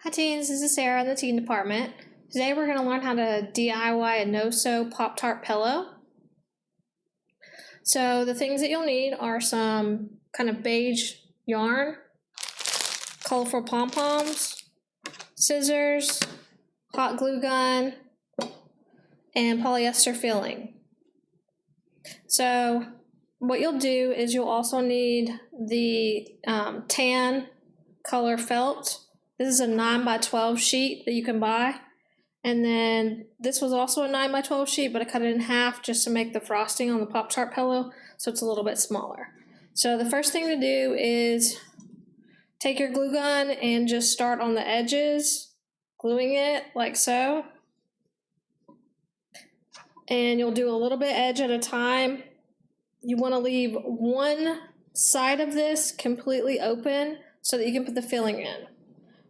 Hi teens, this is Sarah in the teen department. Today we're going to learn how to DIY a Sew Pop Tart pillow. So the things that you'll need are some kind of beige yarn, colorful pom-poms, scissors, hot glue gun, and polyester filling. So what you'll do is you'll also need the tan color felt. This is a 9x12 sheet that you can buy. And then this was also a 9x12 sheet, but I cut it in half just to make the frosting on the Pop-Tart pillow so it's a little bit smaller. So the first thing to do is take your glue gun and just start on the edges, gluing it like so. And you'll do a little bit edge at a time. You want to leave one side of this completely open so that you can put the filling in.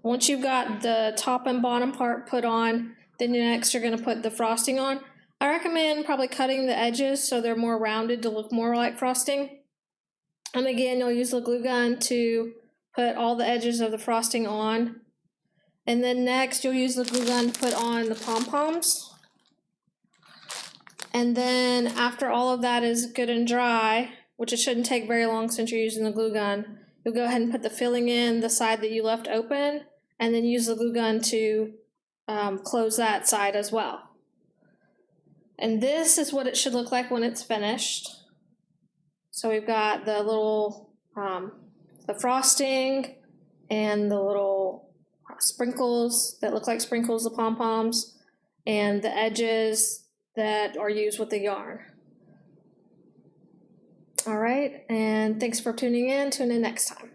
Once you've got the top and bottom part put on, then next you're going to put the frosting on. I recommend probably cutting the edges so they're more rounded to look more like frosting. And again, you'll use the glue gun to put all the edges of the frosting on. And then next you'll use the glue gun to put on the pom-poms. And then after all of that is good and dry, which it shouldn't take very long since you're using the glue gun, you'll go ahead and put the filling in the side that you left open, and then use the glue gun to close that side as well. And this is what it should look like when it's finished. So we've got the little, the frosting and the little sprinkles that look like sprinkles, the pom-poms, and the edges that are used with the yarn. All right, and thanks for tuning in. Tune in next time.